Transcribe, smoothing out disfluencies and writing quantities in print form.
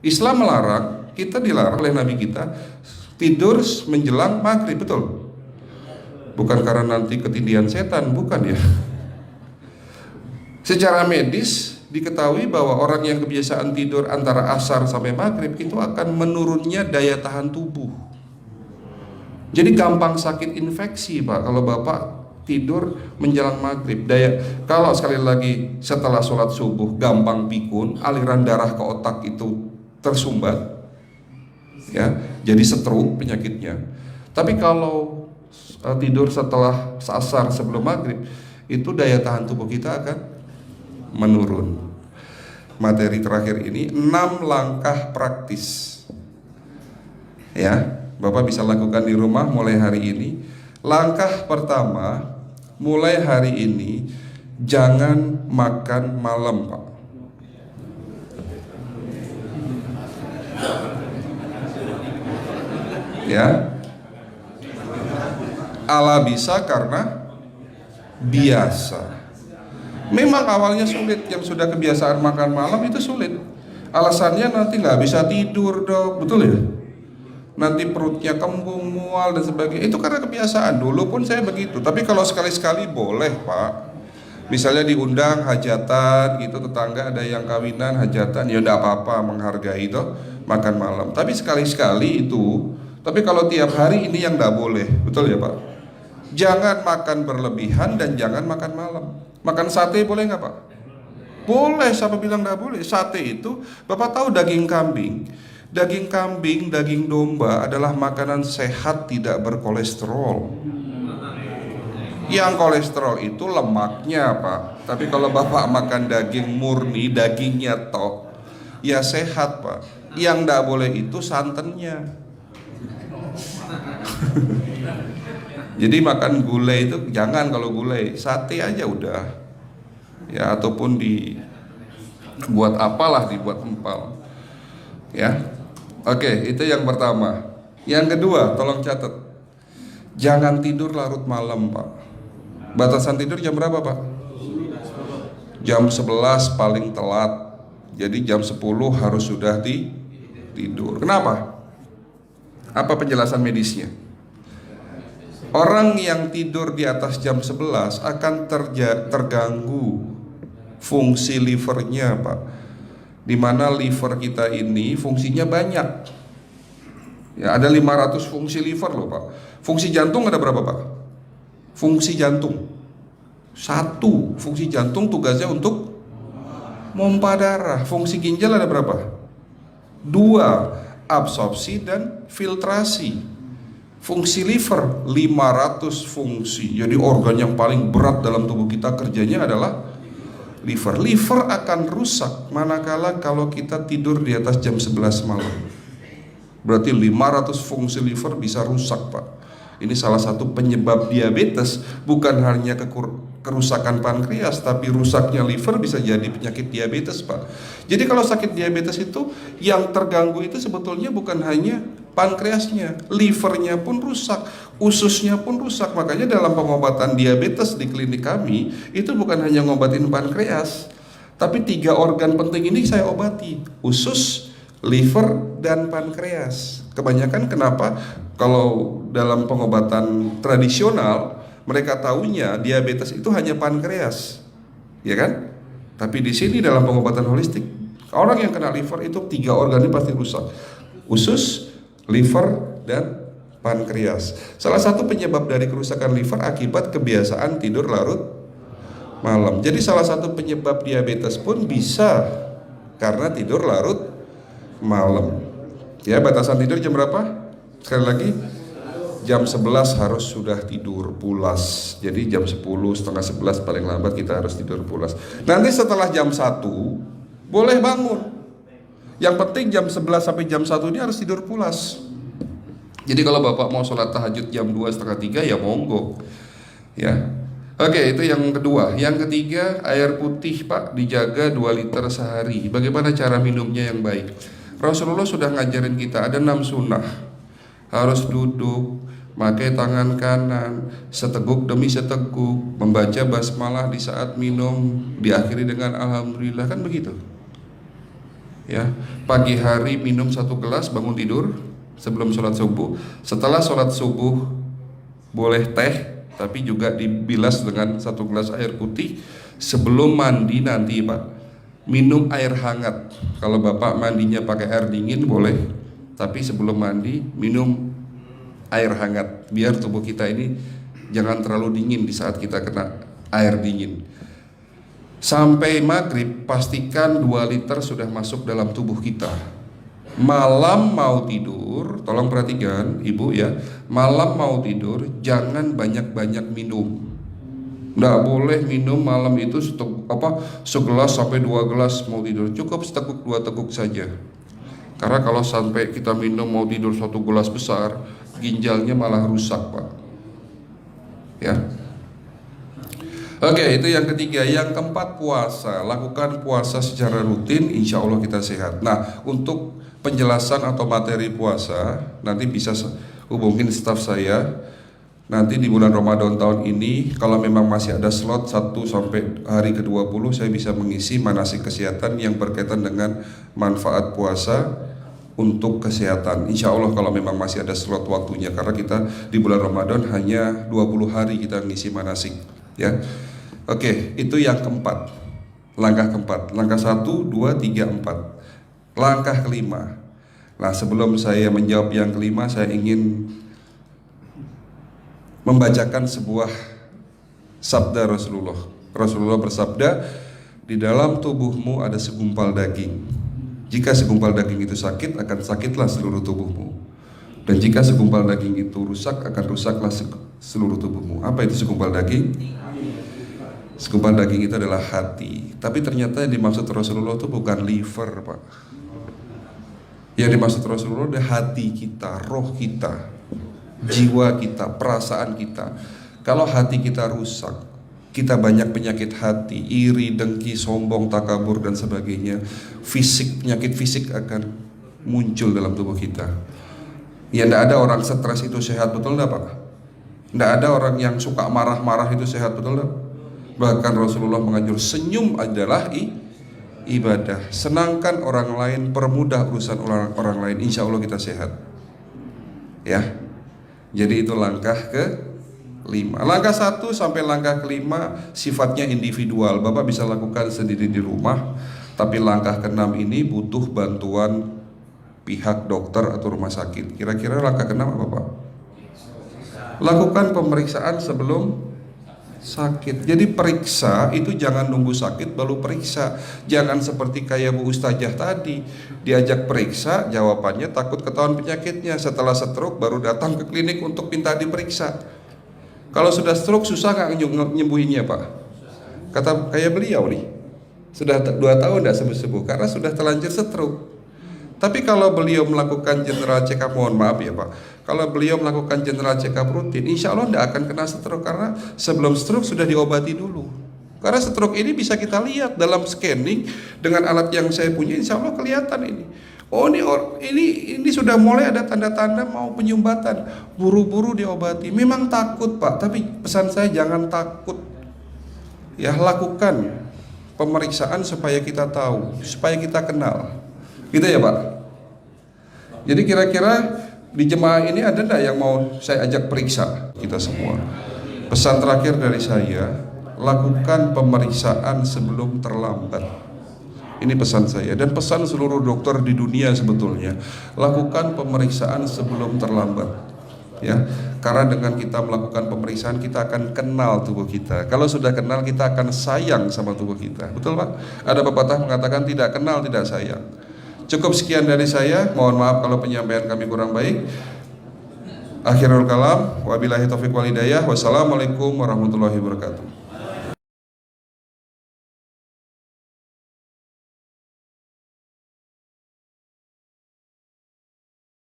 Islam melarang, kita dilarang oleh Nabi kita tidur menjelang maghrib, betul? Bukan karena nanti ketindihan setan, bukan ya. Secara medis diketahui bahwa orang yang kebiasaan tidur antara asar sampai maghrib itu akan menurunnya daya tahan tubuh. Jadi gampang sakit infeksi Pak kalau Bapak tidur menjelang maghrib. Kalau sekali lagi setelah sholat subuh gampang pikun, aliran darah ke otak itu tersumbat, ya, jadi stroke penyakitnya. Tapi kalau tidur setelah asar sebelum maghrib, itu daya tahan tubuh kita akan menurun. Materi terakhir ini 6 langkah praktis, ya, Bapak bisa lakukan di rumah mulai hari ini. Langkah pertama, mulai hari ini jangan makan malam Pak. Ya, ala bisa karena biasa. Memang awalnya sulit, yang sudah kebiasaan makan malam itu sulit. Alasannya nanti nggak bisa tidur dok, betul ya? Nanti perutnya kembung, mual dan sebagainya. Itu karena kebiasaan. Dulu pun saya begitu. Tapi kalau sekali-sekali boleh Pak. Misalnya diundang hajatan gitu, tetangga ada yang kawinan hajatan, ya udah apa-apa, menghargai itu makan malam. Tapi sekali-sekali itu. Tapi kalau tiap hari ini yang nggak boleh, betul ya Pak? Jangan makan berlebihan dan jangan makan malam. Makan sate boleh nggak Pak? Boleh, siapa bilang nggak boleh? Sate itu, Bapak tahu daging kambing? Daging kambing, daging domba adalah makanan sehat, tidak berkolesterol. Yang kolesterol itu lemaknya Pak. Tapi kalau Bapak makan daging murni, dagingnya tok, ya sehat Pak. Yang nggak boleh itu santannya. Jadi makan gulai itu jangan, kalau gulai sate aja udah, ya, ataupun dibuat apalah, dibuat empal, ya. Oke, itu yang pertama. Yang kedua, tolong catat, jangan tidur larut malam Pak. Batasan tidur jam berapa Pak? Jam 11 paling telat. Jadi jam 10 harus sudah tidur. Kenapa? Apa penjelasan medisnya? Orang yang tidur di atas jam 11 akan terganggu fungsi livernya Pak. Dimana liver kita ini fungsinya banyak, ya, ada 500 fungsi liver loh Pak. Fungsi jantung ada berapa Pak? Fungsi jantung 1. Fungsi jantung tugasnya untuk mompa darah. Fungsi ginjal ada berapa? 2. Absorpsi dan filtrasi. Fungsi liver 500 fungsi. Jadi organ yang paling berat dalam tubuh kita kerjanya adalah liver. Liver akan rusak manakala kalau kita tidur di atas jam 11 malam. Berarti 500 fungsi liver bisa rusak Pak. Ini salah satu penyebab diabetes. Bukan hanya kerusakan pankreas, tapi rusaknya liver bisa jadi penyakit diabetes Pak. Jadi kalau sakit diabetes itu yang terganggu itu sebetulnya bukan hanya pankreasnya, livernya pun rusak, ususnya pun rusak. Makanya dalam pengobatan diabetes di klinik kami itu bukan hanya ngobatin pankreas, tapi 3 organ penting ini saya obati: usus, liver, dan pankreas. Kebanyakan kenapa? Kalau dalam pengobatan tradisional mereka tahunya diabetes itu hanya pankreas, ya kan? Tapi di sini dalam pengobatan holistik, orang yang kena liver itu 3 organ ini pasti rusak: usus, liver, dan pankreas. Salah satu penyebab dari kerusakan liver akibat kebiasaan tidur larut malam. Jadi salah satu penyebab diabetes pun bisa karena tidur larut malam. Ya, batasan tidur jam berapa? Sekali lagi, jam 11 harus sudah tidur pulas. Jadi jam 10, setengah 11 paling lambat kita harus tidur pulas. Nanti setelah jam 1 boleh bangun. Yang penting jam 11 sampai jam 1 ini harus tidur pulas. Jadi kalau Bapak mau sholat tahajud jam 2, setengah 3 ya monggo, ya. Oke, itu yang kedua. Yang ketiga, air putih Pak dijaga 2 liter sehari. Bagaimana cara minumnya yang baik? Rasulullah sudah ngajarin kita ada 6 sunnah. Harus duduk, pakai tangan kanan, seteguk demi seteguk, membaca basmalah di saat minum, diakhiri dengan alhamdulillah, kan begitu. Ya, pagi hari minum 1 gelas bangun tidur sebelum sholat subuh. Setelah sholat subuh boleh teh, tapi juga dibilas dengan 1 gelas air putih. Sebelum mandi nanti Pak, minum air hangat. Kalau Bapak mandinya pakai air dingin boleh, tapi sebelum mandi minum air hangat, biar tubuh kita ini jangan terlalu dingin di saat kita kena air dingin. Sampai maghrib pastikan 2 liter sudah masuk dalam tubuh kita. Malam mau tidur, tolong perhatikan Ibu ya, malam mau tidur jangan banyak-banyak minum. Nggak boleh minum malam itu segelas sampai 2 gelas mau tidur, cukup seteguk 2 teguk saja. Karena kalau sampai kita minum mau tidur 1 gelas besar, ginjalnya malah rusak Pak. Ya. Oke, itu yang ketiga. Yang keempat, puasa. Lakukan puasa secara rutin, insya Allah kita sehat. Nah, untuk penjelasan atau materi puasa nanti bisa hubungin staf saya. Nanti di bulan Ramadan tahun ini, kalau memang masih ada slot 1 sampai hari ke-20, saya bisa mengisi manasik kesehatan yang berkaitan dengan manfaat puasa untuk kesehatan. Insya Allah kalau memang masih ada slot waktunya, karena kita di bulan Ramadan hanya 20 hari kita ngisi manasik. Ya, oke, itu yang keempat. Langkah keempat. Langkah 1, 2, 3, 4. Langkah kelima. Nah, sebelum saya menjawab yang kelima, saya ingin membacakan sebuah sabda Rasulullah. Rasulullah bersabda, di dalam tubuhmu ada segumpal daging. Jika segumpal daging itu sakit, akan sakitlah seluruh tubuhmu. Dan jika segumpal daging itu rusak, akan rusaklah seluruh tubuhmu. Apa itu segumpal daging? Segumpal daging itu adalah hati. Tapi ternyata yang dimaksud Rasulullah itu bukan liver Pak. Yang dimaksud Rasulullah adalah hati kita, roh kita, jiwa kita, perasaan kita. Kalau hati kita rusak, kita banyak penyakit hati, iri, dengki, sombong, takabur dan sebagainya. Penyakit fisik akan muncul dalam tubuh kita. Ya, tidak ada orang stres itu sehat, betul tidak Pak? Tidak ada orang yang suka marah-marah itu sehat, betul tidak? Bahkan Rasulullah mengajar senyum adalah ibadah. Senangkan orang lain, permudah urusan orang lain, insya Allah kita sehat. Ya, jadi itu langkah ke-5. Langkah 1 sampai langkah ke-5 sifatnya individual, Bapak bisa lakukan sendiri di rumah. Tapi langkah ke-6 ini butuh bantuan pihak dokter atau rumah sakit. Kira-kira langkah ke-6 apa Pak? Lakukan pemeriksaan sebelum sakit. Jadi periksa itu jangan nunggu sakit baru periksa. Jangan seperti kayak Bu Ustazah tadi, diajak periksa, jawabannya takut ketahuan penyakitnya. Setelah stroke baru datang ke klinik untuk minta diperiksa. Kalau sudah stroke susah nggak nyembuhinnya Pak? Kata kayak beliau nih, sudah 2 tahun tidak sembuh-sembuh karena sudah terlanjur stroke. Tapi kalau beliau melakukan general check up, mohon maaf ya Pak, kalau beliau melakukan general check up rutin, insya Allah tidak akan kena stroke, karena sebelum stroke sudah diobati dulu. Karena stroke ini bisa kita lihat dalam scanning dengan alat yang saya punya, insya Allah kelihatan ini. Oh ini sudah mulai ada tanda-tanda mau penyumbatan, buru-buru diobati. Memang takut Pak, tapi pesan saya jangan takut. Ya, lakukan pemeriksaan supaya kita tahu, supaya kita kenal. Gitu ya Pak. Jadi kira-kira di jemaah ini ada enggak yang mau saya ajak periksa kita semua? Pesan terakhir dari saya, lakukan pemeriksaan sebelum terlambat. Ini pesan saya dan pesan seluruh dokter di dunia sebetulnya. Lakukan pemeriksaan sebelum terlambat. Ya, karena dengan kita melakukan pemeriksaan kita akan kenal tubuh kita. Kalau sudah kenal kita akan sayang sama tubuh kita. Betul Pak? Ada pepatah mengatakan tidak kenal tidak sayang. Cukup sekian dari saya. Mohon maaf kalau penyampaian kami kurang baik. Akhirul kalam, wabillahi taufiq wal hidayah. Wassalamualaikum warahmatullahi wabarakatuh.